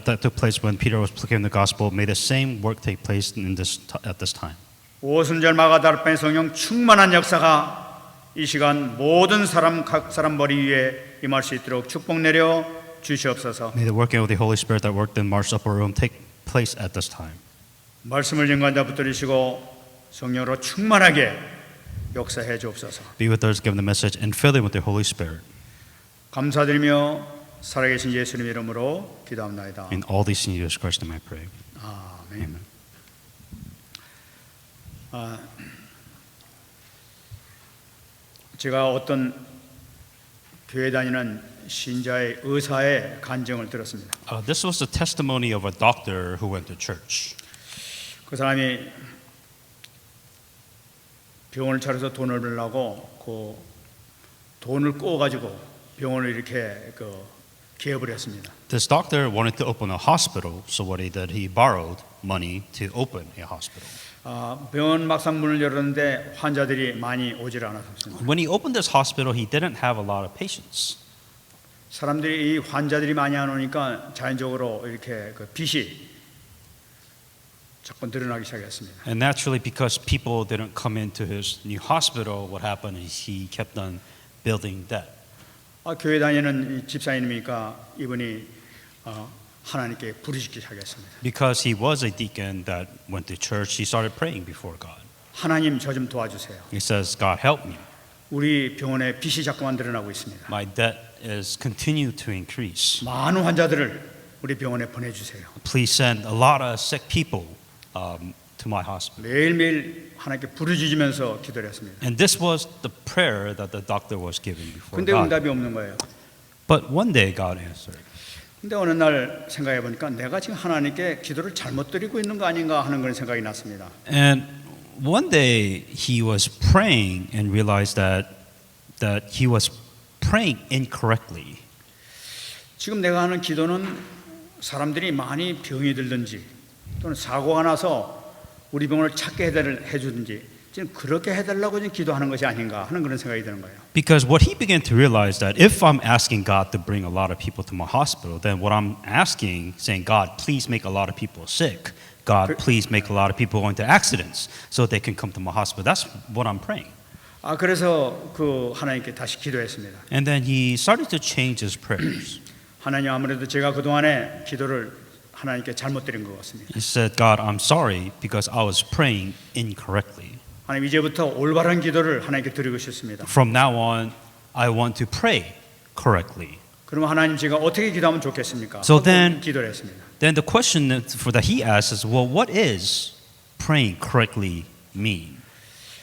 that took place when Peter was proclaiming the gospel made the same work take place at this time. 오순절 마가다락방의 성령 충만한 역사가 이 시간 모든 사람 각 사람 머리 위에 임할 수 있도록 축복 내려 주시옵소서. May the working of the Holy Spirit that worked in Mark's upper room take place at this time. 말씀을 연관자 붙들으시고 성령으로 충만하게 역사해 주옵소서. Be with those given the message and fill them with the Holy Spirit. 감사드리며 살아계신 예수님 이름으로 기도합나이다. In all these things, Jesus Christ, I pray. 아멘. Amen. 제가 어떤 교회 다니는 신자의 의사의 간증을 들었습니다. This was the testimony of a doctor who went to church. 그 사람이 병원을 차려서 돈을 벌려고 그 돈을 꼬가지고 병원을 이렇게 개업을 했습니다. This doctor wanted to open a hospital, so what he did, he borrowed money to open a hospital. 병원 막상 문을 열었는데 환자들이 많이 오질 않았습니다. When he opened this hospital, he didn't have a lot of patients. 사람들이 이 환자들이 많이 안 오니까 자연적으로 이렇게 그 빚이 자꾸 늘어나기 시작했습니다. And naturally, because people didn't come into his new hospital, what happened is he kept on building debt. 교회 다니는 집사님이니까 이분이 하나님께 부르짖기 시작했습니다. Because he was a deacon that went to church, he started praying before God. 하나님 저 좀 도와주세요. He says, God help me. 우리 병원에 빚이 자꾸만 늘어나고 있습니다. My debt is continue to increase. 많은 환자들을 우리 병원에 보내주세요. Please send a lot of sick people to my hospital. 매일매일 하나님께 부르짖으면서 기도를 했습니다. And this was the prayer that the doctor was giving before 근데 God. 응답이 없는 거예요. But one day God answered. 근데 어느 날 생각해 보니까 내가 지금 하나님께 기도를 잘못 드리고 있는 거 아닌가 하는 그런 생각이 났습니다. And one day he was praying and realized that he was praying incorrectly. 지금 내가 하는 기도는 사람들이 많이 병이 들든지 또는 사고가 나서 우리 병원을 찾게 해주든지 지금 그렇게 해달라고 지금 기도하는 것이 아닌가 하는 그런 생각이 드는 거예요. Because what he began to realize that if I'm asking God to bring a lot of people to my hospital, then what I'm asking, saying, God, please make a lot of people sick. God, please make a lot of people go into accidents so they can come to my hospital. That's what I'm praying. 그래서 그 하나님께 다시 기도했습니다. And then he started to change his prayers. 하나님 아무래도 제가 그동안에 기도를 하나님께 잘못 드린 것 같습니다. He said, God, I'm sorry because I was praying incorrectly. 하나님 이제부터 올바른 기도를 하나님께 드리고 싶습니다. From now on, I want to pray correctly. 그러면 하나님 제가 어떻게 기도하면 좋겠습니까? So then- 기도를 했습니다. Then the question that he asks is, well, what is praying correctly mean?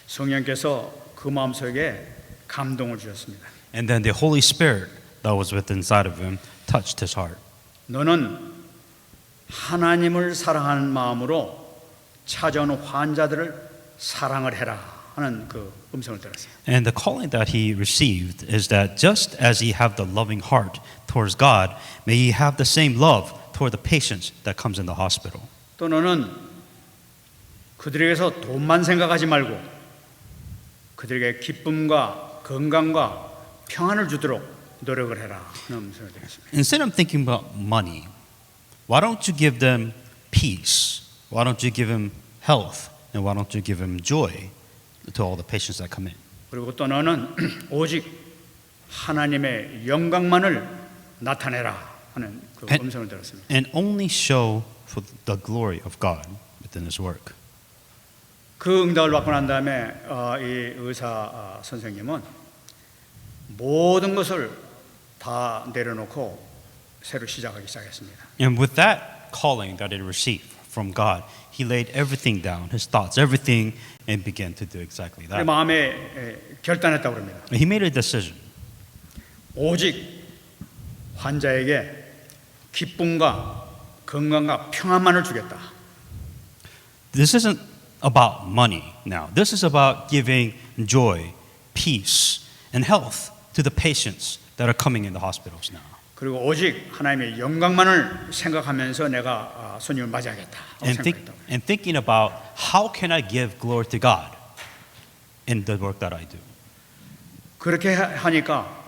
성령께서 그 마음속에 감동을 주셨습니다. And then the Holy Spirit that was within inside of him touched his heart. 너는 하나님을 사랑하는 마음으로 찾아오는 환자들을 사랑을 해라 하는 그 음성을 들었어요. And the calling that he received is that just as he have the loving heart towards God, may he have the same love toward the patients that comes in the hospital. 또 너는 그들에게서 돈만 생각하지 말고 그들에게 기쁨과 건강과 평안을 주도록 노력을 해라 하는 음성을 들었습니다. Instead of thinking about money, why don't you give them peace? Why don't you give them health? And why don't you give them joy to all the patients that come in? 그리고 또 너는 오직 하나님의 영광만을 나타내라 하는 그 음성을 들었습니다. And only show for the glory of God within his work. 그 응답을 받고 난 다음에 이 의사 선생님은 모든 것을 다 내려놓고 새로 시작하기 시작했습니다. And with that calling that he received from God, he laid everything down, his thoughts, everything, and began to do exactly 그 that. 마음에 결단했다고 합니다. He made a decision. 오직 환자에게 기쁨과 건강과 평안만을 주겠다. This isn't about money now. This is about giving joy, peace, and health to the patients that are coming in the hospitals now. 그리고 오직 하나님의 영광만을 생각하면서 내가 손님을 맞이하겠다. And thinking about how can I give glory to God in the work that I do. 그렇게 하니까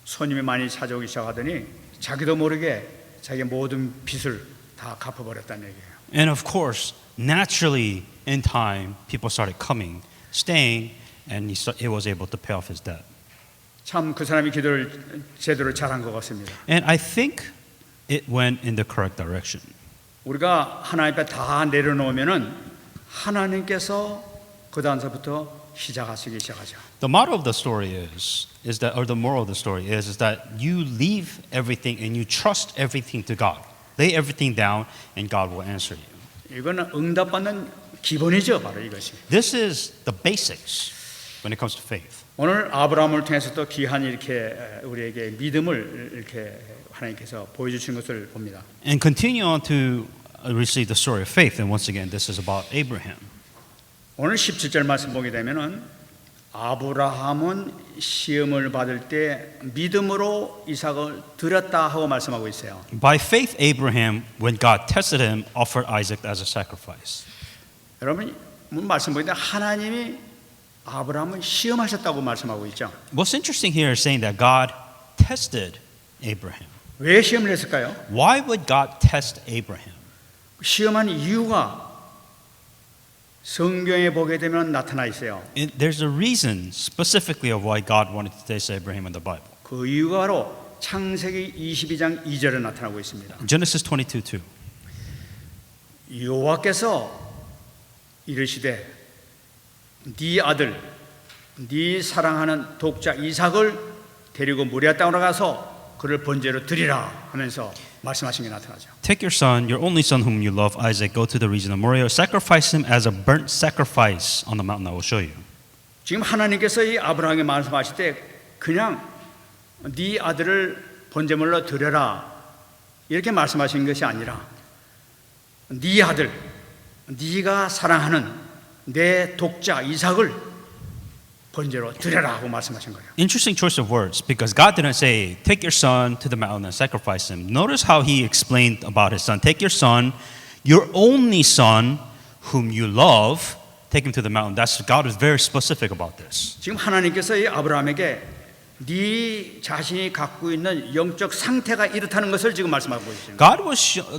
손님이 많이 찾아오기 시작하더니 자기도 모르게 자기의 모든 빚을 다 갚아버렸다는 얘기예요. And of course, naturally, in time, people started coming, staying, and he was able to pay off his debt. 참 그 사람이 기도를 제대로 잘한 것 같습니다. And I think it went in the correct direction. 우리가 하나님 앞에 다 내려놓으면은 하나님께서 그 다음서부터 시작하시기 시작하죠. The motto of the story is that, or the moral of the story is that you leave everything and you trust everything to God. Lay everything down, and God will answer you. 이거는 응답받는 기본이죠, 바로 이것이. This is the basics when it comes to faith. 오늘 아브라함을 통해서 또 귀한 이렇게 우리에게 믿음을 이렇게 하나님께서 보여주신 것을 봅니다. And continue on to receive the story of faith. And once again, this is about Abraham. 오늘 17절 말씀 보게 되면은 아브라함은 시험을 받을 때 믿음으로 이삭을 드렸다 하고 말씀하고 있어요. By faith, Abraham, when God tested him, offered Isaac as a sacrifice. 여러분 말씀 보니까 하나님이 아브라함을 시험하셨다고 말씀하고 있죠. What's interesting here is saying that God tested Abraham. 왜 시험을 했을까요? Why would God test Abraham? 시험한 이유가 성경에 보게 되면 나타나 있어요. And there's a reason specifically of why God wanted to test Abraham in the Bible. 그 이유가 바로 창세기 22장 2절에 나타나고 있습니다. Genesis 22:2. 여호와께서 이르시되 네 아들 네 사랑하는 독자 이삭을 데리고 모리아 땅으로 가서 그를 번제로 드리라 하면서 말씀하신 게 나타나죠. Take your son, your only son whom you love, Isaac, go to the region of Moriah, sacrifice him as a burnt sacrifice on the mountain I will show you. 지금 하나님께서 이 아브라함에게 말씀하실 때 그냥 네 아들을 번제물로 드려라 이렇게 말씀하신 것이 아니라 네 아들, 네가 사랑하는 내 독자 이삭을 번제로 드려라 하고 말씀하신 거예요. Interesting choice of words because God didn't say, take your son to the mountain and sacrifice him. Notice how he explained about his son. Take your son, your only son whom you love, take him to the mountain. God was very specific about this. 지금 하나님께서 이 아브라함에게 네 자신이 갖고 있는 영적 상태가 이렇다는 것을 지금 말씀하고 있습니다.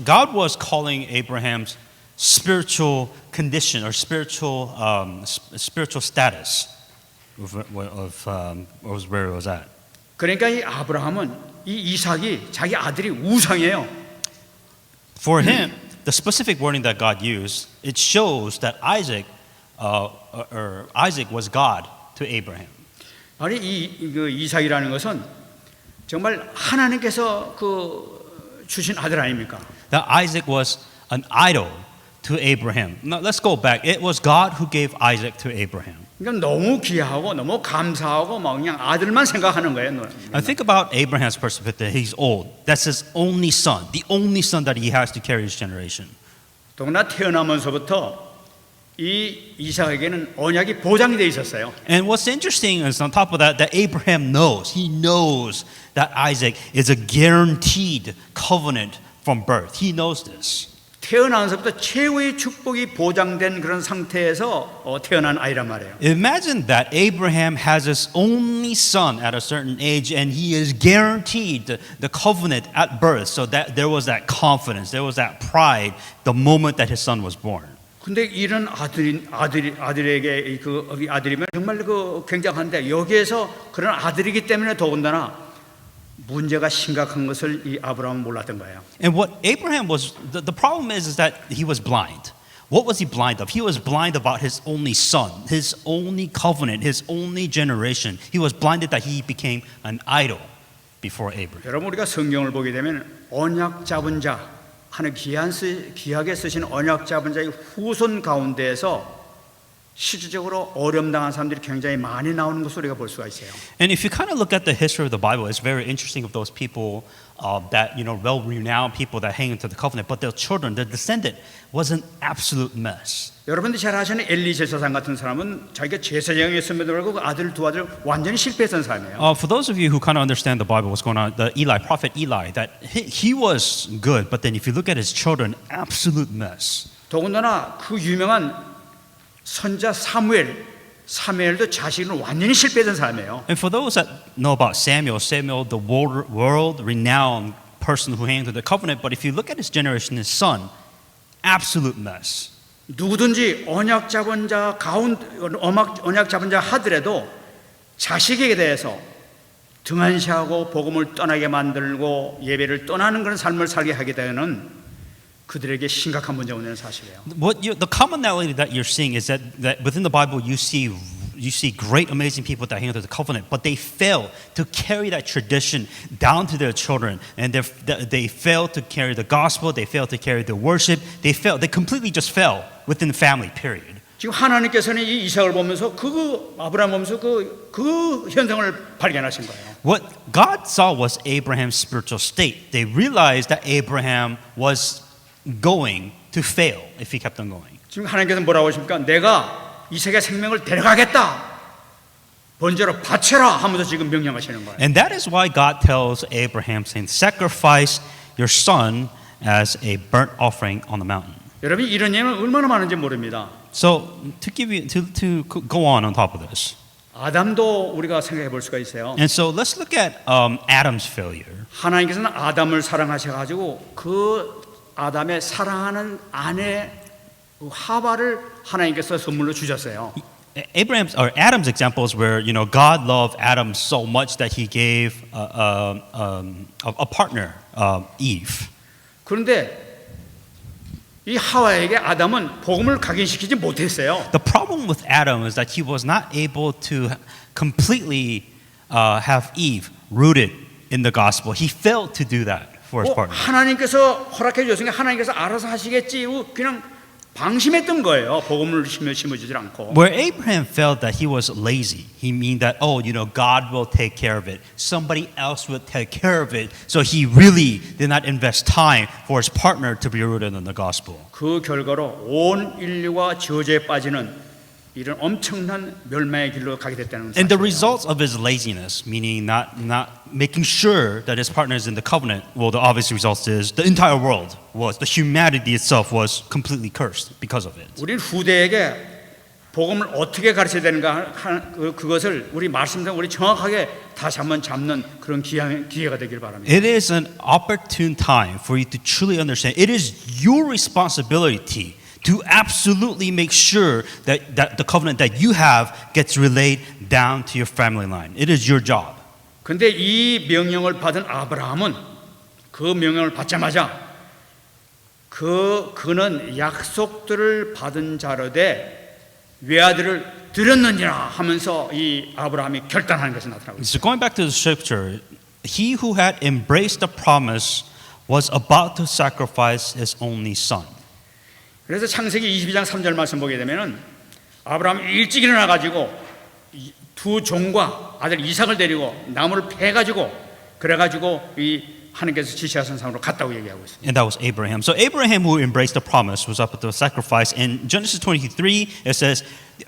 God was calling Abraham's spiritual condition or spiritual status of where it was at. 그러니까 이 아브라함은 이 이삭이 자기 아들이 우상이에요. For him, the specific wording that God used, it shows that Isaac was God to Abraham. 아니 그 이삭이라는 것은 정말 하나님께서 그 주신 아들 아닙니까? That Isaac was an idol to Abraham. Now let's go back. It was God who gave Isaac to Abraham. 그러니까 너무 귀하고 너무 감사하고 막 그냥 아들만 생각하는 거예요. I think about Abraham's perspective. He's old. That's his only son, the only son that he has to carry his generation. 더구나 태어나면서부터 이 이삭에게는 언약이 보장이 돼 있었어요. And what's interesting is on top of that Abraham knows. He knows that Isaac is a guaranteed covenant from birth. He knows this. 태어나면서부터 최후의 축복이 보장된 그런 상태에서 태어난 아이란 말이에요. Imagine that Abraham has his only son at a certain age and he is guaranteed the covenant at birth. So that there was that confidence, there was that pride the moment that his son was born. 근데 이런 아들에게 그 아들이면 정말 그 굉장한데 여기에서 그런 아들이기 때문에 더군다나 문제가 심각한 것을 이 아브라함은 몰랐던 거예요. And what Abraham was, the problem is that he was blind. What was he blind of? He was blind about his only son, his only covenant, his only generation. He was blinded that he became an idol before Abraham. 여러분 우리가 성경을 보게 되면 언약 잡은 자 하는 귀하게 쓰신 언약 잡은 자의 후손 가운데에서 실질적으로 어려움 당한 사람들이 굉장히 많이 나오는 것을 우리가 볼 수가 있어요. And if you kind of look at the history of the Bible, it's very interesting of those people that, well-renowned people that hang into the covenant, but their children, their descendant, was an absolute mess. 여러분들 잘 아시는 엘리 제사장 같은 사람은 자기가 제사장이었음에도 불구하고 그 두 아들 완전히 실패했던 사람이에요. For those of you who kind of understand the Bible, what's going on, the prophet Eli, that he was good, but then if you look at his children, absolute mess. 더군다나 그 유명한 선자 사무엘도 자신은 완전히 실패했던 사람이에요. And for those that know about Samuel, the world-renowned person who handled the covenant, but if you look at his generation, his son, absolute mess. 누구든지 언약 잡은 자 언약 잡은 자 하더라도 자식에게 대해서 등한시하고 복음을 떠나게 만들고 예배를 떠나는 그런 삶을 살게 하게 되는 그들에게 심각한 문제가 있는 사실이에요. The commonality that you're seeing is that within the Bible you see great, amazing people that handle the covenant, but they fail to carry that tradition down to their children, and they fail to carry the gospel. They fail to carry the worship. They completely just fell within the family. Period. 지금 하나님께서는 이 이삭을 보면서 아브라함 보면서 그 현상을 발견하신 거예요. What God saw was Abraham's spiritual state. They realized that Abraham was going to fail if he kept on going. 지금 하나님께서 뭐라고 하십니까? 내가 이삭의 생명을 데려가겠다. 번제로 바쳐라 하면서 지금 명령하시는 거예요. And that is why God tells Abraham, saying, "Sacrifice your son as a burnt offering on the mountain." 여러분 이런 예는 얼마나 많은지 모릅니다. So to go on top of this. 아담도 우리가 생각해 볼 수가 있어요. And so let's look at Adam's failure. 하나님께서는 아담을 사랑하셔가지고 그 아담의 사랑하는 아내 하바를 하나님께서 선물로 주셨어요. Adam's examples where God loved Adam so much that He gave a partner, Eve. 그런데 이 하와에게 아담은 복음을 각인시키지 못했어요. The problem with Adam is that he was not able to completely have Eve rooted in the gospel. He failed to do that for his partner. 하나님께서 허락해 주셨으니까 하나님께서 알아서 하시겠지. 그냥 방심했던 거예요. 복음을 심어주지 않고. Where Abraham felt that he was lazy, he mean that God will take care of it. Somebody else will take care of it. So he really did not invest time for his partner to be rooted in the gospel. 그 결과로 온 인류가 저주에 빠지는 이런 엄청난 멸망의 길로 가게 됐다는 And the 사실이에요. results of his laziness, meaning not making sure that his partner is in the covenant, well, the obvious results is the entire world the humanity itself was completely cursed because of it. 우리 후대에게 복음을 어떻게 가르쳐야 되는가 그것을 우리 말씀대로 우리 정확하게 다시 한번 잡는 그런 기회가 되길 바랍니다. It is an opportune time for you to truly understand. It is your responsibility to absolutely make sure that the covenant that you have gets relayed down to your family line. It is your job. 근데 이 명령을 받은 아브라함은 그 명령을 받자마자 그는 약속들을 받은 자로되 외아들을 드렸느니라 하면서 이 아브라함이 결단하는 것이 나타나고 있습니다. So going back to the scripture, he who had embraced the promise was about to sacrifice his only son. 그래서 창세기 22장 3절 말씀 보게 되면은 아브라함이 일찍 일어나 가지고 두 종과 아들 이삭을 데리고 나무를 패 가지고 그래 가지고 이 하나님께서 지시하신 상으로 갔다고 얘기하고 있습니다. And that was Abraham. So Abraham, who embraced the promise, was up to sacrifice. In Genesis 23, it says,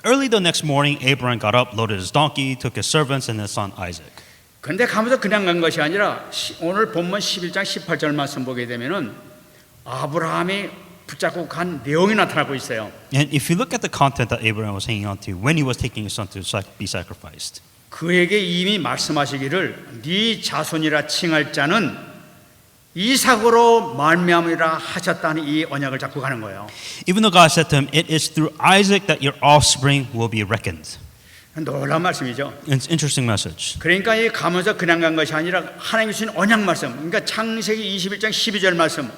early the next morning, Abraham got up, loaded his donkey, took his servants and his son Isaac. 근데 가면서 그냥 간 것이 아니라 오늘 본문 11장 18절 말씀 보게 되면은 아브라함이 붙잡고 간 내용이 나타나고 있어요. And if you look at the content that Abraham was hanging on to when he was taking his son to be sacrificed, 그에게 이미 말씀하시기를 네 자손이라 칭할 자는 이삭으로 말미암으리라 하셨다는 이 언약을 잡고 가는 거예요. even though God said to him, it is through Isaac that your offspring will be reckoned. 놀라운 말씀이죠. It's an interesting message. 그러니까 이 가면서 그냥 간 것이 아니라 하나님이 주신 언약 말씀. 그러니까 창세기 21장 12절 말씀.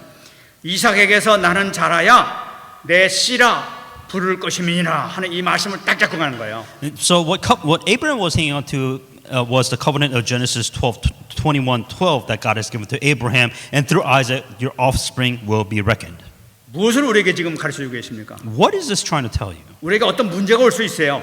이삭에게서 나는 자라야 내 씨라 부를 것임이니라 하는 이 말씀을 딱 잡고 가는 거예요. So what Abraham was hanging on to was the covenant of Genesis 21:12 that God has given to Abraham, and through Isaac your offspring will be reckoned. 무엇을 우리에게 지금 가르쳐주고 계십니까? What is this trying to tell you? 우리에게 어떤 문제가 올 수 있어요.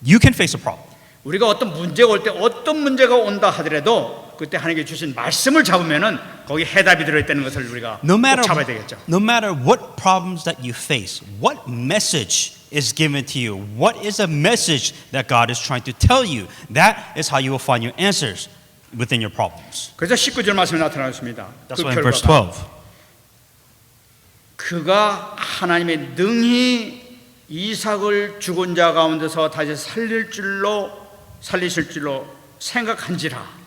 You can face a problem. 우리가 어떤 문제가 올 때 어떤 문제가 온다 하더라도 그때 하나님께 주신 말씀을 잡으면은 거기 해답이 들어있다는 것을 우리가 꼭 잡아야 되겠죠. No matter what problems that you face, what message is given to you, what is a message that God is trying to tell you, that is how you will find your answers within your problems. 그래서 19절 말씀이 나타났습니다. That's why in verse 12. 그가 하나님의 능히 이삭을 죽은 자 가운데서 다시 살리실 줄로 생각한지라.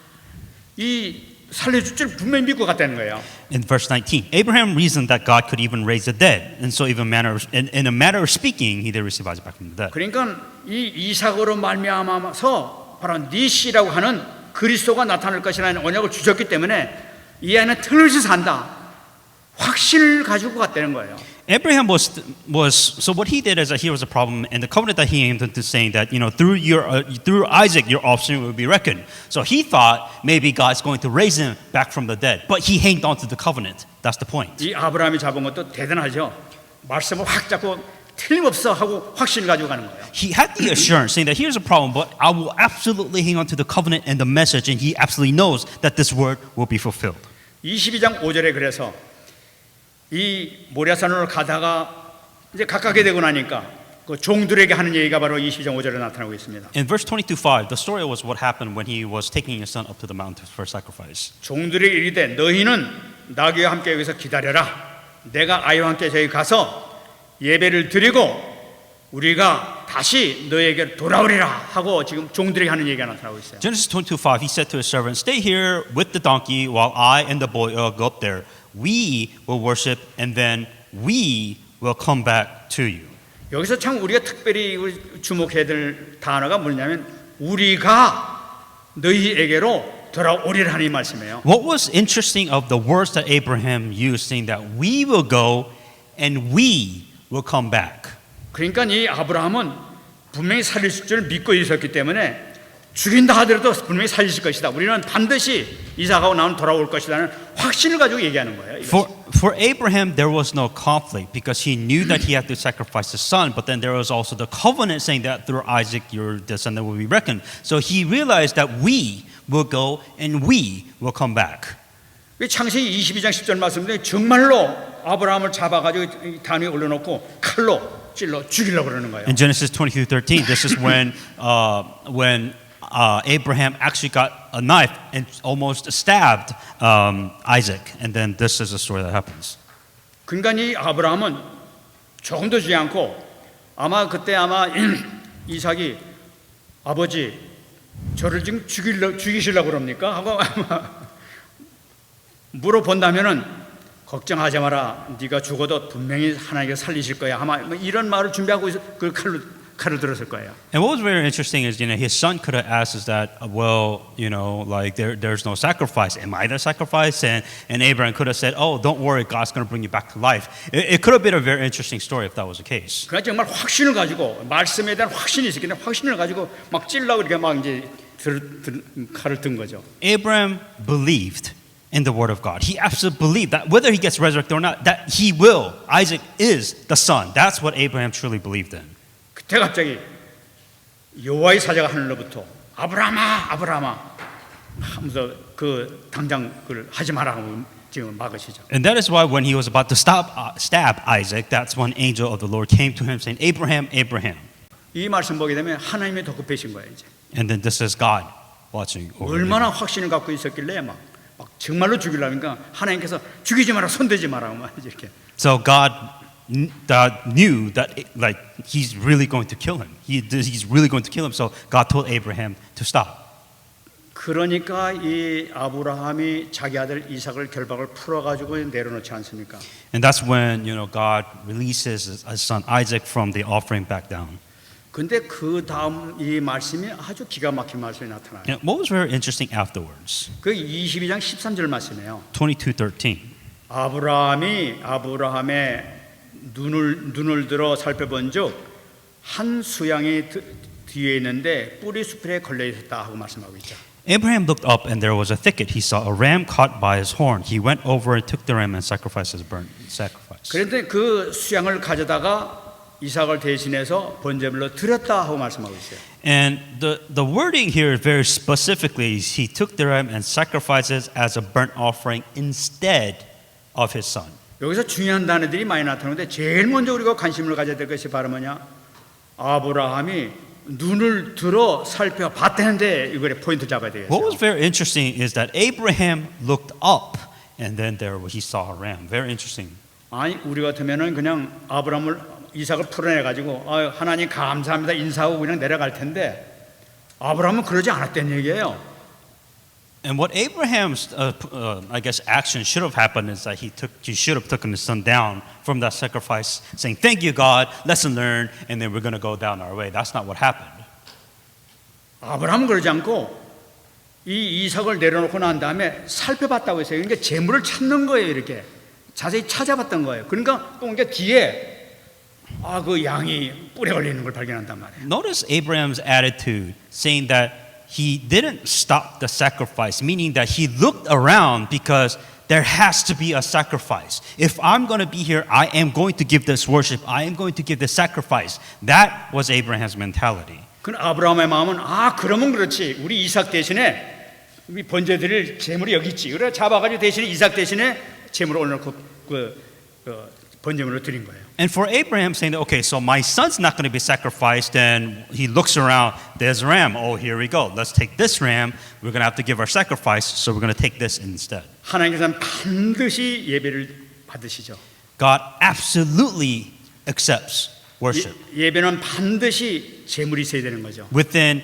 이 살려줄 줄 분명히 믿고 갔다는 거예요. In verse 19, Abraham reasoned that God could even raise the dead, and so even in a manner of speaking, he did receive Isaac back from the dead. 그러니까 이 이삭으로 말미암아서 바로 니시라고 하는 그리스도가 나타날 것이라는 언약을 주셨기 때문에 이 아이는 틀림없이 산다. 확신을 가지고 갔다는 거예요. Abraham was so what he did is that here was a problem, and the covenant that he aimed into saying that through Isaac your offspring will be reckoned. So he thought maybe God's going to raise him back from the dead, but he hanged on to the covenant. That's the point. 이 아브라함이 잡은 것도 대단하죠. 말씀을 확 잡고 틀림없어 하고 확신을 가지고 가는 거예요. He had the assurance saying that here's a problem, but I will absolutely hang on to the covenant and the message, and he absolutely knows that this word will be fulfilled. 22장 5절에 그래서 이 모리아산으로 가다가 이제 가깝게 되고 나니까 그 종들에게 하는 얘기가 바로 22장 5절에 나타나고 있습니다. In verse 22:5, the story was what happened when he was taking his son up to the mountain for sacrifice. 종들에게 이르되 너희는 나귀와 함께 여기서 기다려라. 내가 아이와 함께 저기 가서 예배를 드리고 우리가 다시 너에게 돌아오리라 하고 지금 종들에게 하는 얘기가 나타나고 있어요. Genesis 22:5, he said to his servant, "Stay here with the donkey while I and the boy go up there. We will worship, and then we will come back to you." 여기서 참 우리가 특별히 주목해야 될 단어가 뭐냐면 우리가 너희에게로 돌아오리라 하는 말씀이에요. What was interesting of the words that Abraham used, saying that we will go and we will come back. 그러니까 이 아브라함은 분명히 살리실 줄 믿고 있었기 때문에 죽인다 하더라도 분명히 살리실 것이다. 우리는 반드시 이삭하고 나는 돌아올 것이라는 확신을 가지고 얘기하는 거예요. For Abraham, there was no conflict because he knew that he had to sacrifice his son, but then there was also the covenant saying that through Isaac your descendant will be reckoned. So he realized that we will go and we will come back. 창세기 22장 10절 말씀인데 정말로 아브라함을 잡아가지고 단 위에 올려놓고 칼로 찔러 죽이려고 그러는 거예요. In Genesis 22:13, this is when Abraham actually got a knife and almost stabbed Isaac, and then this is the story that happens. 그러니까 이 아브라함은 조금도 주지 않고 아마 그때 이삭이 아버지 저를 지금 죽이시려고 그럽니까? 하고 아마 물어본다면은 걱정하지 마라. 네가 죽어도 분명히 하나님께서 살리실 거야. 아마 이런 말을 준비하고 그 칼을 들었을 거예요. And what was very interesting is, his son could have asked is that, well, like there's no sacrifice. Am I the sacrifice? And Abraham could have said, oh, don't worry, God's going to bring you back to life. It could have been a very interesting story if that was the case. 그러니까 정말 확신을 가지고 말씀에 대한 확신이 있었기 때문에 확신을 가지고 막 찔라고 이렇게 막 이제 칼을 든 거죠. Abraham believed in the word of God. He absolutely believed that whether he gets resurrected or not, that he will. Isaac is the son. That's what Abraham truly believed in. 그때 갑자기 여호와의 사자가 하늘로부터 아브라함아 아브라함아 하면서 그 당장 그걸 하지 마라고 지금 막으시죠. And that is why when he was about to stab Isaac, that's when angel of the Lord came to him saying, Abraham, Abraham. 이 말씀 보게 되면 하나님이 더 급해신 거예요 이제. And then this is God watching over him. 얼마나 확신을 갖고 있었길래 막 정말로 죽이려니까 하나님께서 죽이지 마라 손대지 마라 막 이렇게. So God knew that like he's really going to kill him. He's really going to kill him. So God told Abraham to stop. 그러니까 이 아브라함이 자기 아들 이삭을 결박을 풀어가지고 내려놓지 않습니까? And that's when God releases his son Isaac from the offering back down. 근데 그 다음 이 말씀이 아주 기가 막힌 말씀이 나타나요. And what was very interesting afterwards? 그 22장 13절 말씀이에요. 22:13. 아브라함의 눈을 들어 살펴본즉 한 수양이 뒤에 있는데 뿌리 수풀에 걸려 있었다 하고 말씀하고 있죠. Abraham looked up and there was a thicket. He saw a ram caught by his horn. He went over and took the ram and sacrificed his burnt sacrifice. 그런데 그 수양을 가져다가 이삭을 대신해서 번제물로 드렸다 하고 말씀하고 있어요. And the wording here very specifically is he took the ram and sacrificed it as a burnt offering instead of his son. 여기서 중요한 단어들이 많이 나타나는데 제일 먼저 우리가 관심을 가져야 될 것이 바로 뭐냐? 아브라함이 눈을 들어 살펴봤다는데 이거에 포인트 잡아야 되겠어요. What was very interesting is that Abraham looked up and then there he saw a ram. Very interesting. 아니 우리 같으면은 그냥 이삭을 풀어내 가지고 하나님 감사합니다 인사하고 그냥 내려갈 텐데 아브라함은 그러지 않았다는 얘기예요. And what Abraham's, I guess, action should have happened is that he should have taken his son down from that sacrifice, saying, "Thank you, God. Lesson learned," and then we're going to go down our way. That's not what happened. 아브라함은 그러지 않고 이 이삭을 내려놓고 난 다음에 살펴봤다고 했어요. 그러니까 재물을 찾는 거예요. 이렇게 자세히 찾아봤던 거예요. 그러니까 또 이제 뒤에 그 양이 뿔에 걸리는 걸 발견한단 말이에요. Notice Abraham's attitude, saying that he didn't stop the sacrifice, meaning that he looked around because there has to be a sacrifice. If I'm going to be here, I am going to give this worship. I am going to give this sacrifice. That was Abraham's mentality. 그 아브라함의 마음은 그러면 그렇지. 우리 이삭 대신에 우리 번제 드릴 재물이 여기 있지. 그래 잡아가지고 대신에 이삭 대신에 재물을 올려놓고 번제물을 드린 거예요. And for Abraham saying that, okay, so my son's not going to be sacrificed, then he looks around, there's a ram. Oh, here we go. Let's take this ram. We're going to have to give our sacrifice, so we're going to take this instead. 하나님께서는 반드시 예배를 받으시죠. God absolutely accepts worship. 예배는 반드시 재물이 있어야 되는 거죠. Within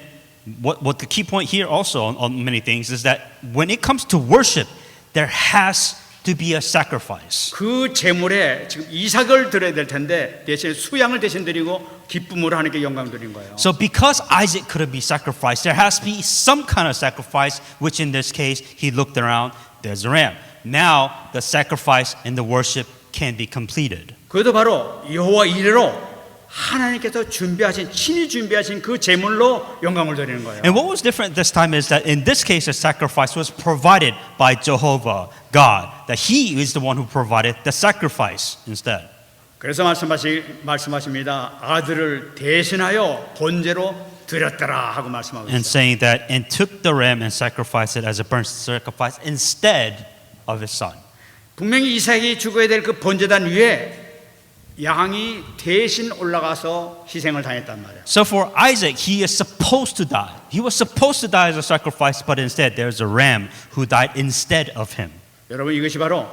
what the key point here also on many things is that when it comes to worship, there has to be a sacrifice. 그 재물에 지금 이삭을 드려야 될 텐데 대신 수양을 대신 드리고 기쁨으로 하나님께 영광 드린 거예요. So because Isaac couldn't be sacrificed, there has to be some kind of sacrifice, which in this case, he looked around, there's a ram. Now the sacrifice and the worship can be completed. 그것도 바로 여호와 이레로 하나님께서 친히 준비하신 그 제물로 영광을 드리는 거예요. And what was different this time is that in this case, the sacrifice was provided by Jehovah, God. That He is the one who provided the sacrifice instead. 그래서 말씀하십니다. 아들을 대신하여 번제로 드렸더라 하고 말씀하고 And 있어요. saying that, and took the ram and sacrificed it as a burnt sacrifice instead of his son. 분명히 이삭이 죽어야 될 그 번제단 위에 양이 대신 올라가서 희생을 당했단 말이에요. So for Isaac, he is supposed to die. He was supposed to die as a sacrifice, but instead there's a ram who died instead of him. 여러분 이것이 바로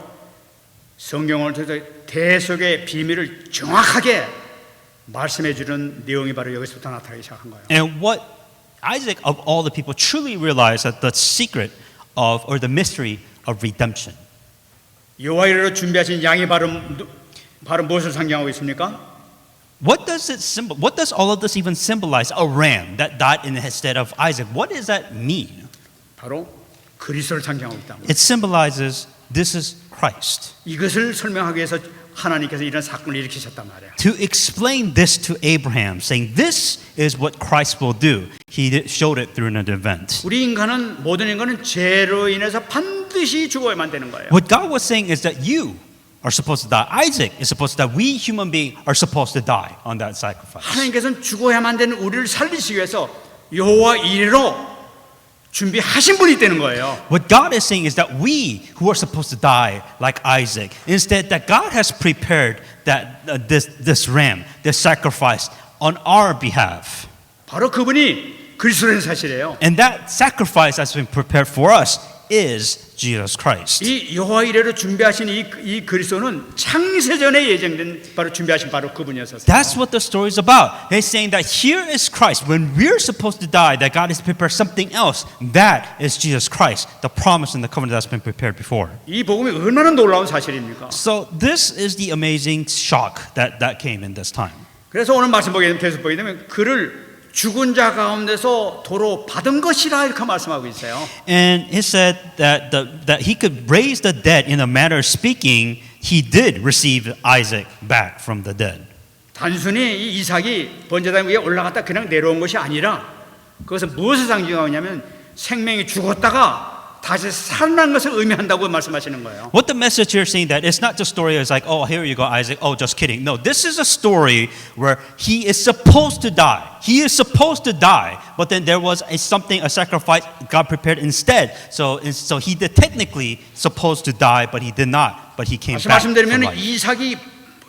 성경을 통해서 대속의 비밀을 정확하게 말씀해 주는 내용이 바로 여기서부터 나타나기 시작한 거예요. And what Isaac of all the people truly realized that the secret of or the mystery of redemption. 여호와 이레로 준비하신 양이 바로 무엇을 상징하고 있습니까? What does all of this even symbolize? A ram that died instead of Isaac. What does that mean? 바로 그리스도를 상징하고 있다. It symbolizes this is Christ. 이것을 설명하기 위해서 하나님께서 이런 사건을 일으키셨단 말이에요. To explain this to Abraham, saying this is what Christ will do. He showed it through an event. 모든 인간은 죄로 인해서 반드시 죽어야만 되는 거예요. What God was saying is that you are supposed to die. Isaac is supposed to die. We human beings are supposed to die on that sacrifice. 하나님께서는 죽어야만 되는 우리를 살리시기 위해서 여호와 이레로 준비하신 분이 되는 거예요. What God is saying is that we who are supposed to die like Isaac, instead that God has prepared that this ram, this sacrifice on our behalf. 바로 그분이 그리스도라는 사실이에요. And that sacrifice that's been prepared for us is Jesus Christ. 이 여호와 이레로 준비하신 이 그리스도는 창세전에 예정된 준비하신 바로 그분이었어요. That's what the story is about. He's saying that here is Christ. When we're supposed to die, that God has prepared something else. That is Jesus Christ, the promise and the covenant that's been prepared before. 이 복음이 얼마나 놀라운 사실입니까? So this is the amazing shock that came in this time. 그래서 오늘 말씀 계속 보게 되면 그를 죽은 자 가운데서 도로 받은 것이라 이렇게 말씀하고 있어요. And he said that he could raise the dead. In a manner of speaking, he did receive Isaac back from the dead. 단순히 이 이삭이 번제단 위에 올라갔다 그냥 내려온 것이 아니라 그것은 무엇을 상징하냐면 생명이 죽었다가 다시 살아난 것을 의미한다고 말씀하시는 거예요. What the message here is saying that it's not just story is like, oh, here you go, Isaac. Oh, just kidding. No, this is a story where he is supposed to die. He is supposed to die, but then there was a sacrifice God prepared instead. So he did technically supposed to die, but he did not. But he came back. 말씀드리면 이삭이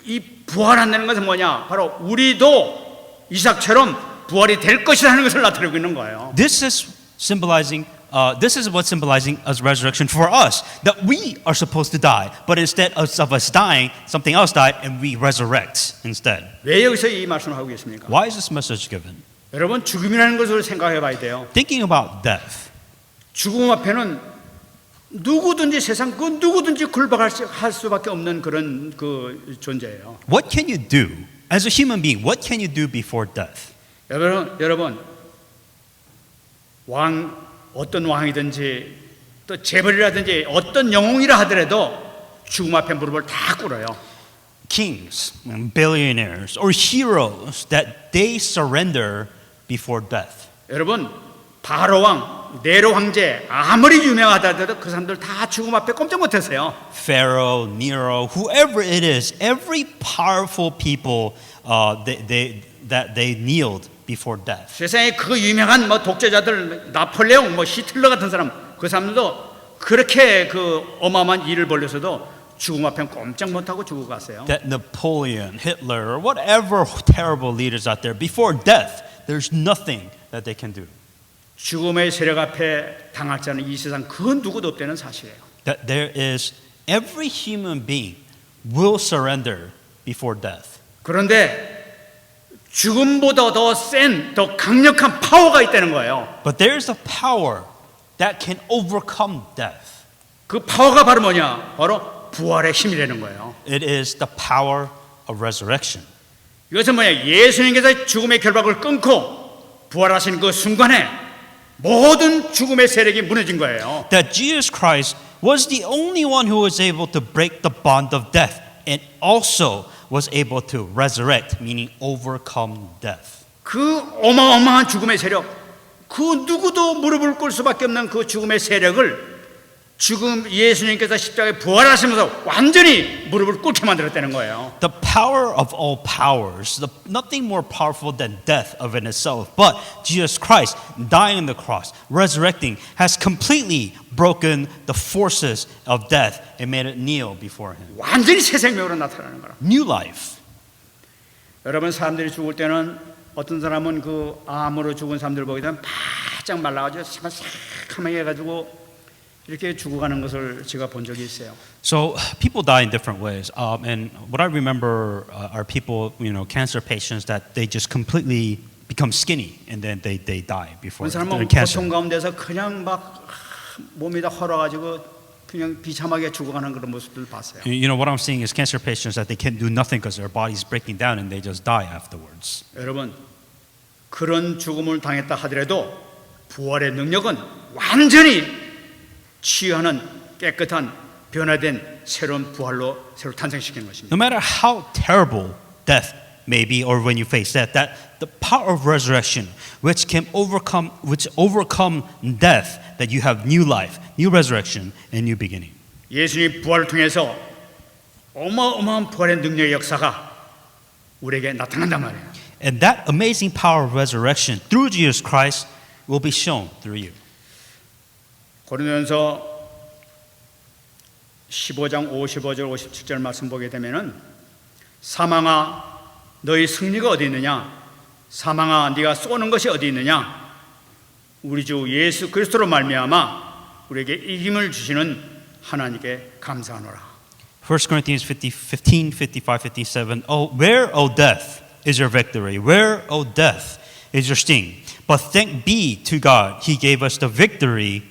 이 부활한다는 것은 뭐냐? 바로 우리도 이삭처럼 부활이 될 것이라는 것을 나타내고 있는 거예요. This is symbolizing. This is what's symbolizing as resurrection for us. That we are supposed to die, but instead of us dying, something else died, and we resurrect instead. 왜 여기서 이 말씀을 하고 계십니까? Why is this message given? 여러분 죽음이라는 것을 생각해 봐야 돼요. Thinking about death. 죽음 앞에는 누구든지 세상 그 누구든지 굴복할 할 수밖에 없는 그런 그 존재예요. What can you do as a human being? What can you do before death? 여러분 어떤 왕이든지 또 재벌이라든지 어떤 영웅이라 하더라도 죽음 앞에 무릎을 다 꿇어요. Kings, billionaires, or heroes that they surrender before death. 여러분 바로 왕, 네로 황제 아무리 유명하다더라도 그 사람들 다 죽음 앞에 꼼짝 못했어요. Pharaoh, Nero, whoever it is, every powerful people, they kneeled before death. 세상에 그 유명한 뭐 독재자들 나폴레옹, 뭐 히틀러 같은 사람 그 사람들도 그렇게 그 어마어마한 일을 벌려서도 죽음 앞에 꼼짝 못하고 죽어 갔어요. That Napoleon, Hitler, or whatever terrible leaders out there, before death, there's nothing that they can do. 죽음의 세력 앞에 당할 자는 이 세상 그 누구도 없다는 사실이에요. That there is every human being will surrender before death. 그런데 죽음보다 더 센, 더 강력한 파워가 있다는 거예요. But there's a power that can overcome death. 그 파워가 바로 뭐냐? 바로 부활의 힘이라는 거예요. It is the power of resurrection. 이것은 뭐냐? 예수님께서 죽음의 결박을 끊고 부활하신 그 순간에 모든 죽음의 세력이 무너진 거예요. That Jesus Christ was the only one who was able to break the bond of death and also was able to resurrect, meaning overcome death. 그 어마어마한 죽음의 세력, 그 누구도 무릎을 꿇을 수밖에 없는 그 죽음의 세력을 지금 예수님께서 십자가에 부활하시면서 완전히 무릎을 꿇게 만들었다는 거예요. The power of all powers, nothing more powerful than death of in itself, but Jesus Christ dying on the cross, resurrecting, has completely broken the forces of death and made it kneel before him. 완전히 새 생명으로 나타나는 거라. New life. 여러분 사람들이 죽을 때는 어떤 사람은 그 암으로 죽은 사람들 보게 되면 바짝 말라가지고 새카맣게 해가지고 이렇게 죽어가는 것을 제가 본 적이 있어요. So people die in different ways, and what I remember are people, cancer patients that they just completely become skinny and then they die before 어떤 사람은 their cancer. 고통 가운데서 그냥 막 몸이 다 헐어가지고 그냥 비참하게 죽어가는 그런 모습들을 봤어요. What I'm seeing is cancer patients that they can't do nothing because their body's breaking down and they just die afterwards. 여러분 그런 죽음을 당했다 하더라도 부활의 능력은 완전히 치유하는 깨끗한 변화된 새로운 부활로 새로 탄생시키는 것입니다. No matter how terrible death may be, or when you face death, that the power of resurrection, which overcome death, that you have new life, new resurrection, and new beginning. 예수님 부활을 통해서 어마어마한 부활의 능력의 역사가 우리에게 나타난단 말이에요. And that amazing power of resurrection through Jesus Christ will be shown through you. 고린도전서 15장 55절 57절 말씀 보게 되면은 사망아 너희 승리가 어디 있느냐? 사망아 네가 쏘는 것이 어디 있느냐? 우리 주 예수 그리스도로 말미암아 우리에게 이김을 주시는 하나님께 감사하노라. 1 Corinthians 15, 55, 57. Oh, where, O death, is your victory? Where, O death, is your sting? But thank be to God, He gave us the victory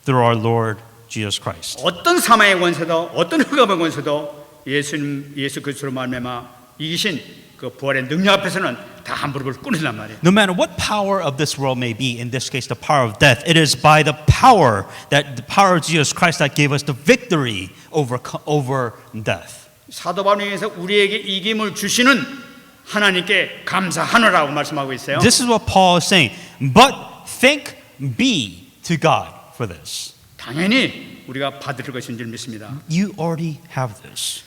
through our Lord Jesus Christ. 어떤 사망의 권세도 어떤 흑암의 권세도 예수 그리스도로 말미암아 이기신 그 부활의 능력 앞에서는 다 무릎을 꿇는단 말이에요. No matter what power of this world may be, in this case the power of death, it is by the power of Jesus Christ that gave us the victory over death. 사도 바울에서 우리에게 이김을 주시는 하나님께 감사하노라고 말씀하고 있어요. This is what Paul is saying. But thank be to God for this. 당연히 우리가 받을 것인 줄 믿습니다. You already have this.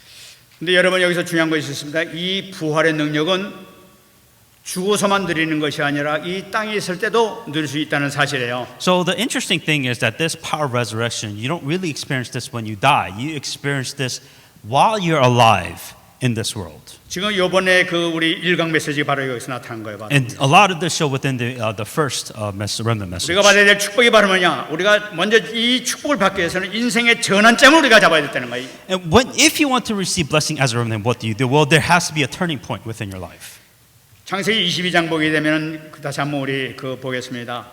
근데 여러분 여기서 중요한 것이 있습니다. 이 부활의 능력은 죽어서만 누리는 것이 아니라 이 땅에 있을 때도 누릴 수 있다는 사실이에요. So the interesting thing is that this power of resurrection, you don't really experience this when you die. You experience this while you're alive in this world. 지금 이번에 그 우리 일강 메시지 바로 여기서 나타난 거예요. 바로. And a lot of this show within the first remnant message. 우리가 받아야 될 축복이 바로 뭐냐? 우리가 먼저 이 축복을 받기 위해서는 인생의 전환점을 우리가 잡아야 된다는 거예요. And if you want to receive blessing as a remnant, what do you do? Well, there has to be a turning point within your life. 창세기 22장 보게 되면 다시 한번 우리 그 보겠습니다.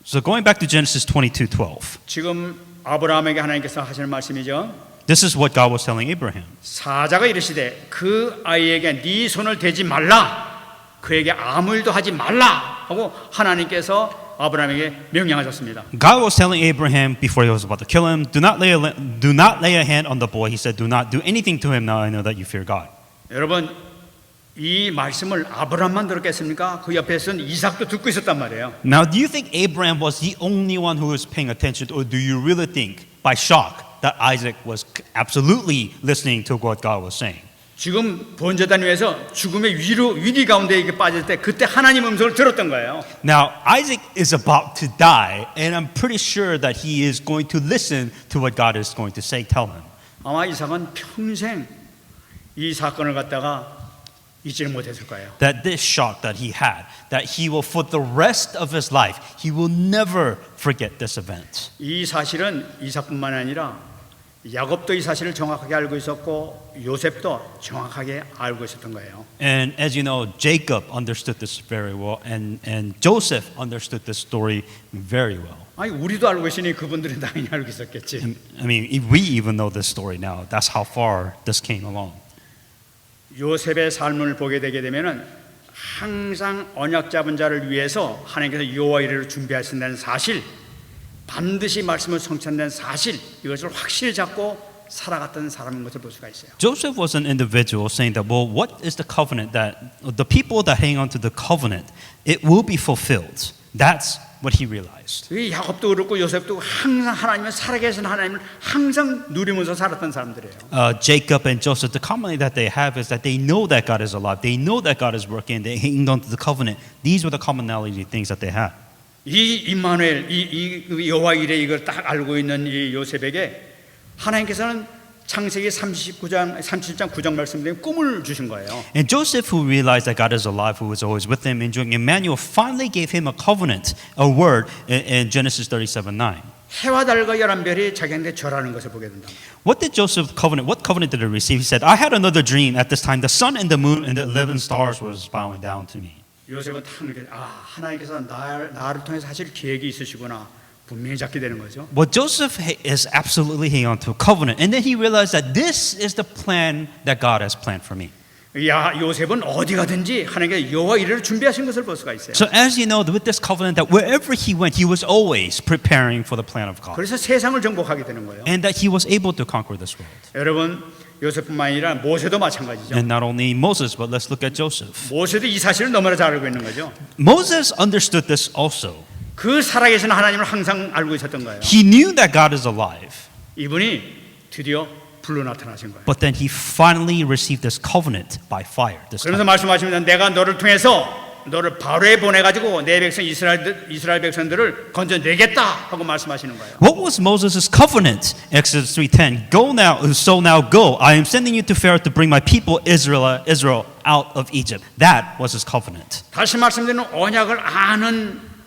So going back to Genesis 22:12. 지금 아브라함에게 하나님께서 하시는 말씀이죠. This is what God was telling Abraham. 사자가 이르시되 그 아이에게 네 손을 대지 말라, 그에게 아무 일도 하지 말라 하고 하나님께서 아브라함에게 명령하셨습니다. God was telling Abraham before he was about to kill him, do not lay a hand on the boy. He said, do not do anything to him. Now I know that you fear God. 여러분, 이 말씀을 아브라함만 들었겠습니까? 그 옆에 있던 이삭도 듣고 있었단 말이에요. Now, do you think Abraham was the only one who was paying attention, or do you really think, by shock, that Isaac was absolutely listening to what God was saying? 지금 번제단 위에서 죽음의 위기 가운데 이렇게 빠질 때 그때 하나님 음성을 들었던 거예요. Now, Isaac is about to die, and I'm pretty sure that he is going to listen to what God is going to say, tell him. 아마 이삭은 평생 이 사건을 갖다가 잊지를 못했을 거예요. That this shock that he had, that he will, for the rest of his life, he will never forget this event. 이 사실은 이삭뿐만 아니라 야곱도 이 사실을 정확하게 알고 있었고 요셉도 정확하게 알고 있었던 거예요. And as you know, Jacob understood this very well, and Joseph understood this story very well. 아니 우리도 알고 있으니 그분들은 당연히 알고 있었겠지. I mean, we even know this story now. That's how far this came along. 요셉의 삶을 보게 되게 되면은 항상 언약 잡은 자를 위해서 하나님께서 여호와 이레를 준비하신다는 사실, 반드시 말씀을 성취한다는 사실, 이것을 확실히 잡고 살아갔던 사람인 것을 볼 수가 있어요. Joseph was an individual saying that, well, what is the covenant that the people that hang on to the covenant, it will be fulfilled. That's what he realized. 이 야곱도 그렇고 요셉도 항상 하나님의 살아계신 하나님을 항상 누리면서 살았던 사람들이에요. Jacob and Joseph, the commonality that they have is that they know that God is alive. They know that God is working. They hang on to the covenant. These were the commonality things that they had. 이 임마누엘, 이 여호와 이레 이걸 딱 알고 있는 이 요셉에게 하나님께서는 창세기 37장 9절 말씀대로 꿈을 주신 거예요. And Joseph, who realized that God is alive, who was always with him, enjoying Emmanuel, finally gave him a covenant, a word in Genesis 37:9. 해와 달과 11별이 자기한테 절하는 것을 보게 된다. What did Joseph covenant? What covenant did he receive? He said, "I had another dream. At this time, the sun and the moon and the 11 stars was bowing down to me." 요셉은 탁 이렇게 하나님께서 나를 통해서 사실 계획이 있으시구나 분명히 잡게 되는 거죠. But Joseph is absolutely hanging on to a covenant, and then he realized that this is the plan that God has planned for me. 요셉은 어디 가든지 하나님께 여호와 이레를 준비하신 것을 볼 수가 있어요. So as you know, with this covenant, that wherever he went, he was always preparing for the plan of God, 그래서 세상을 정복하게 되는 거예요. and that he was able to conquer this world. 여러분, 요셉뿐만 아니라 모세도 마찬가지죠. And not only Moses, but let's look at Joseph. 모세도 이 사실을 너무나 잘 알고 있는 거죠. Moses understood this also. 그 살아계신 하나님을 항상 알고 있었던 거예요. He knew that God is alive, 이분이 드디어 불로 나타나신 거예요. but then he finally received this covenant by fire. This 그러면서 time. 말씀하십니다. 내가 너를 통해서 너를 바로에 보내가지고 내 백성 이스라엘 백성들을 건져내겠다 하고 말씀하시는 거예요. What was Moses' covenant? Exodus 3:10. Go now, so now go. I am sending you to Pharaoh to bring my people Israel out of Egypt. That was his covenant. 다시 말씀드리는 언약을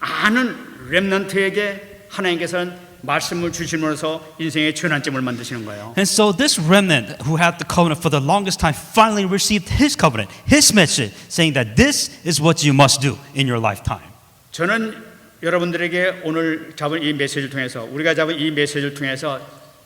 아는 렘넌트에게 하나님께서는 말씀을 주심으로써 인생의 전환점을 만드시는 거예요. And so this remnant who had the covenant for the longest time finally received his covenant, his message, saying that this is what you must do in your lifetime. 저는 여러분들에게 오늘 잡은 이 메시지를 통해서 우리가 잡은 이 메시지를 통해서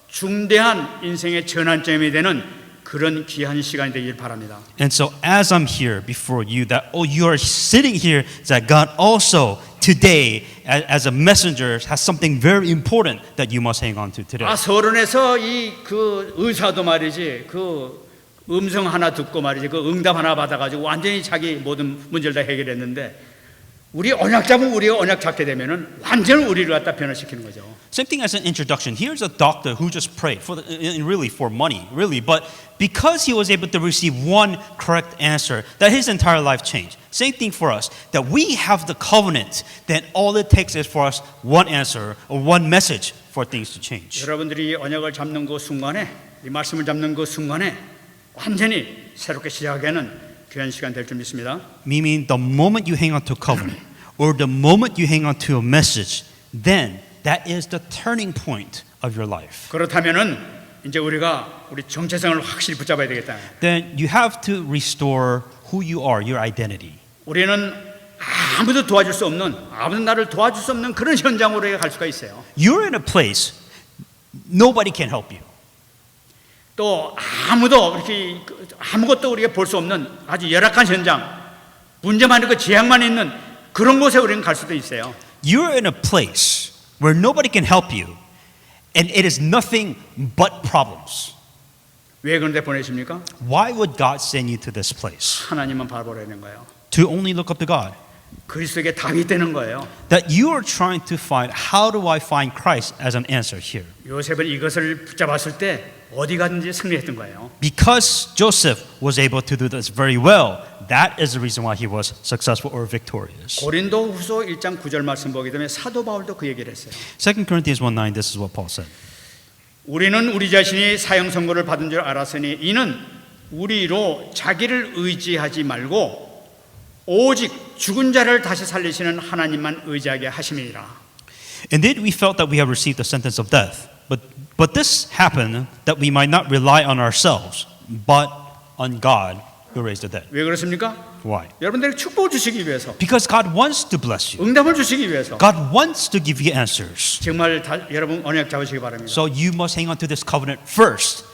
중대한 인생의 전환점이 되는 그런 귀한 시간이 되길 바랍니다. And so as I'm here before you, that you are sitting here, that God also today, as a messenger, has something very important that you must hang on to today. 서론에서 그 의사도 말이지 그 음성 하나 듣고 말이지 그 응답 하나 받아가지고 완전히 자기 모든 문제를 다 해결했는데 우리 언약 잡으면 우리가 언약 잡게 되면은 완전 우리를 갖다 변화시키는 거죠. Same thing as an introduction. Here's a doctor who just prayed really for money, really, but because he was able to receive one correct answer, that his entire life changed. Same thing for us, that we have the covenant, then all it takes is for us one answer or one message for things to change. 여러분들이 언약을 잡는 그 순간에 이 말씀을 잡는 그 순간에 완전히 새롭게 시작하는 귀한 시간 될 줄 믿습니다. Meaning the moment you hang on to a covenant or the moment you hang on to a message, then that is the turning point of your life. 그렇다면은 이제 우리가 우리 정체성을 확실히 붙잡아야 되겠다. Then you have to restore who you are, your identity. 우리는 아무도 도와줄 수 없는, 아무도 나를 도와줄 수 없는 그런 현장으로 우리가 갈 수가 있어요. You're in a place nobody can help you. 또 아무도 이렇게 아무것도 우리가 볼 수 없는 아주 열악한 현장, 문제만 있고 재앙만 있는 그런 곳에 우리는 갈 수도 있어요. You're in a place where nobody can help you, and it is nothing but problems. 왜 그런데 보내십니까? Why would God send you to this place? 하나님만 바라보라는 거예요. To only look up to God. 그리스도에게 답이 되는 거예요. That you are trying to find, how do I find Christ as an answer here? 요셉은 이것을 붙잡았을 때 어디 가든지 승리했던 거예요. Because Joseph was able to do this very well, that is the reason why he was successful or victorious. 고린도후서 1장 9절 말씀 보게 되면 사도 바울도 그 얘기를 했어요. 2 Corinthians 1:9, this is what Paul said. 우리는 우리 자신이 사형 선고를 받은 줄 알았으니 이는 우리로 자기를 의지하지 말고 오직 죽은 자를 다시 살리시는 하나님만 의지하게 하심이니라. Indeed, we felt that we have received the sentence of death, but this happened that we might not rely on ourselves, but on God who raised the dead. 왜 그렇습니까? Why? 여러분들에게 축복을 주시기 위해서, Because God wants to bless you. 응답을 주시기 위해서. God wants to give you answers. 정말 여러분 언약 잡으시기 바랍니다. So you must hang on to this covenant first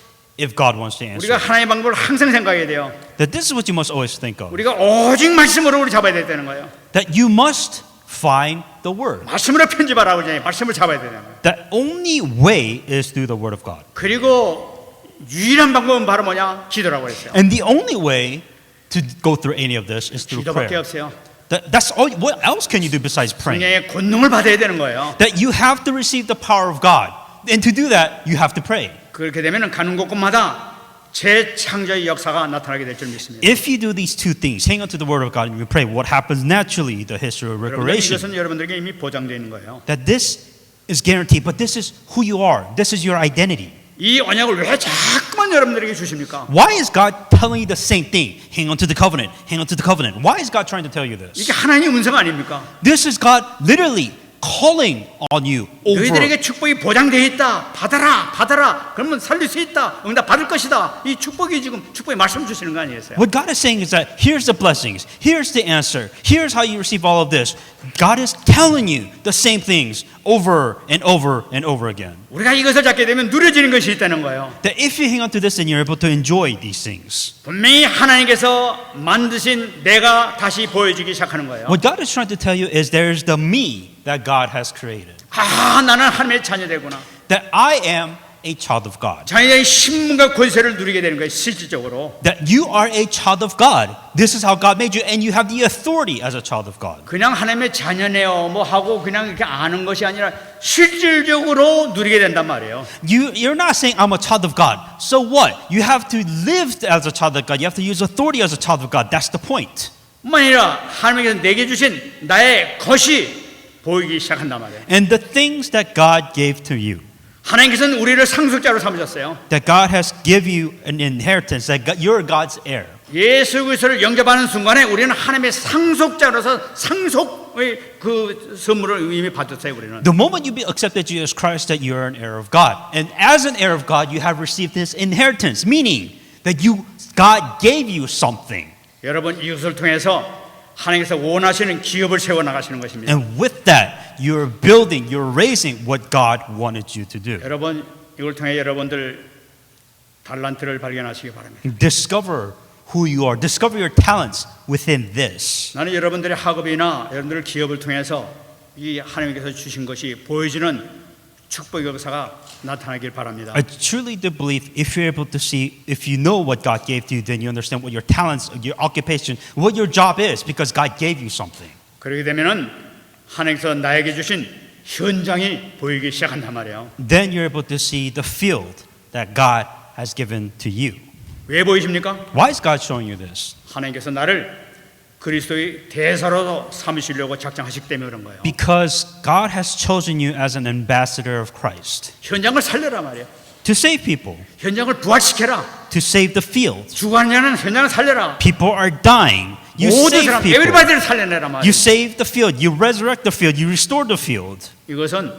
if God wants to answer. 우리가 하나님의 방법을 항상 생각해야 돼요. That this is what you must always think of. 우리가 오직 말씀으로 우리 잡아야 되는 거예요. That you must find the word. 말씀으로 편집하라고 하잖아요. 말씀을 잡아야 되는 거예요. That only way is through the word of God. 그리고 유일한 방법은 바로 뭐냐? 기도라고 했어요. And the only way to go through any of this is through 기도밖에 prayer. 없어요. That's all. What else can you do besides praying? 성령의 권능을 받아야 되는 거예요. That you have to receive the power of God. And to do that, you have to pray. 그렇게 되면 가는 곳곳마다 재창조의 역사가 나타나게 될 줄 믿습니다. If you do these two things, hang on to the word of God and you pray, what happens naturally, the history of 여러분, restoration, 이것은 여러분들에게 이미 보장되어 있는 거예요. that this is guaranteed, but this is who you are. This is your identity. 이 언약을 왜 자꾸만 여러분들에게 주십니까? Why is God telling you the same thing? Hang on to the covenant. Hang on to the covenant. Why is God trying to tell you this? 이게 하나님의 음성 아닙니까? This is God literally calling on you over. 너희들에게 축복이 보장되어 있다. 받아라, 받아라. 그러면 살릴 수 있다. 응답 받을 것이다. 이 축복이 지금 축복의 말씀 주시는 거 아니겠어요? What God is saying is that here's the blessings, here's the answer, here's how you receive all of this. God is telling you the same things over and over and over again. 우리가 이것을 잡게 되면 누려지는 것이 있다는 거예요. That if you hang on to this, then you're able to enjoy these things. 분명히 하나님께서 만드신 내가 다시 보여주기 시작하는 거예요. What God is trying to tell you is there's the me that God has created. 아, 나는 하나님의 자녀되구나. That I am a child of God. 자녀의 신분과 권세를 누리게 되는 거예요. 실질적으로. That you are a child of God. This is how God made you, and you have the authority as a child of God. 그냥 하나님의 자녀네요. 뭐 하고 그냥 이렇게 아는 것이 아니라 실질적으로 누리게 된단 말이에요. You're not saying I'm a child of God. So what? You have to live as a child of God. You have to use authority as a child of God. That's the point. 뿐만 아니라 하나님께서 내게 주신 나의 것이 보이기 시작한단 말이에요. And the things that God gave to you. 하나님께서는 우리를 상속자로 삼으셨어요. That God has give you an inheritance. That you're God's heir. 예수 그리스도를 영접하는 순간에 우리는 하나님의 상속자로서 상속의 그 선물을 이미 받았어요. 우리는. The moment you accepted Jesus Christ, that you're an heir of God. And as an heir of God, you have received this inheritance. Meaning that God gave you something. 여러분 이것을 통해서 하나님께서 원하시는 기업을 세워 나가시는 것입니다. And with that, you're building, you're raising what God wanted you to do. 여러분 이걸 통해 여러분들 달란트를 발견하시기 바랍니다. Discover who you are. Discover your talents within this. 나는 여러분들의 학업이나 여러분들의 기업을 통해서 이 하나님께서 주신 것이 보여지는 축복의 역사가 나타나길 바랍니다. I truly do believe if you're able to see, if you know what God gave to you, then you understand what your talents, your occupation, what your job is, because God gave you something. 그렇게 되면은 하나님께서 나에게 주신 현장이 보이기 시작한단 말이에요. Then you're able to see the field that God has given to you. 왜 보이십니까? Why is God showing you this? 하나님께서 나를 그리스도의 대사로 삼으시려고 작정하시기 때문에 그런 거예요. Because God has chosen you as an ambassador of Christ. 현장을 살려라 말이에요. To save people. 현장을 부활시켜라. To save the field. 죽어가는 자는 현장을 살려라. People are dying. You 모든 save 사람, people. 에브리바디를 살려내라 말이에요. You save the field. You resurrect the field. You restore the field. 이것은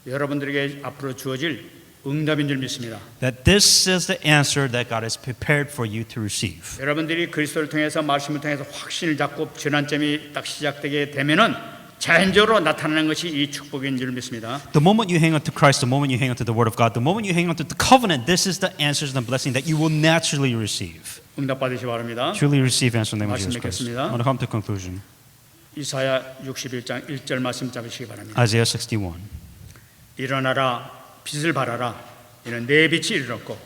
여러분들에게 앞으로 주어질 응답인 줄 믿습니다. That this is the answer that God has prepared for you to receive. 여러분들이 그리스도를 통해서 말씀을 통해서 확신을 잡고 전환점이 딱 시작되게 되면은 자연적으로 나타나는 것이 이 축복인 줄 믿습니다. The moment you hang on to Christ, the moment you hang on to the Word of God, the moment you hang on to the covenant, this is the answers and the blessing that you will naturally receive. 응답 받으시 바랍니다. Truly receive answer in the name of 말씀 Jesus Christ. 맺겠습니다. I want to come to conclusion. 이사야 61장 1절 말씀 잡으시기 바랍니다. Isaiah 61. 일어나라 빛을 발하라 이는 내 빛이 이르렀고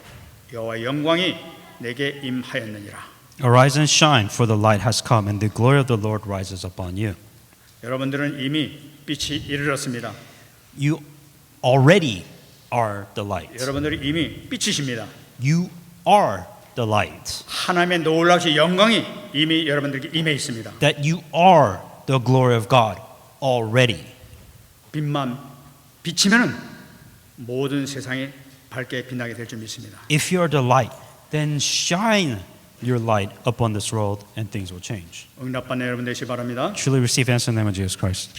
여호와의 영광이 내게 임하였느니라. Arise and shine, for the light has come, and the glory of the Lord rises upon you. 여러분들은 이미 빛이 이르렀습니다. You already are the light. 여러분들이 이미 빛이십니다. You are the light. 하나님의 놀라우신 영광이 이미 여러분들에게 임해 있습니다. That you are the glory of God already. 빛만 비치면은 모든 세상이 밝게 빛나게 될 줄 믿습니다. If you are the light, then shine your light upon this world and things will change. 응답받는 여러분 되시기 바랍니다. Truly receive answer in the name of Jesus Christ.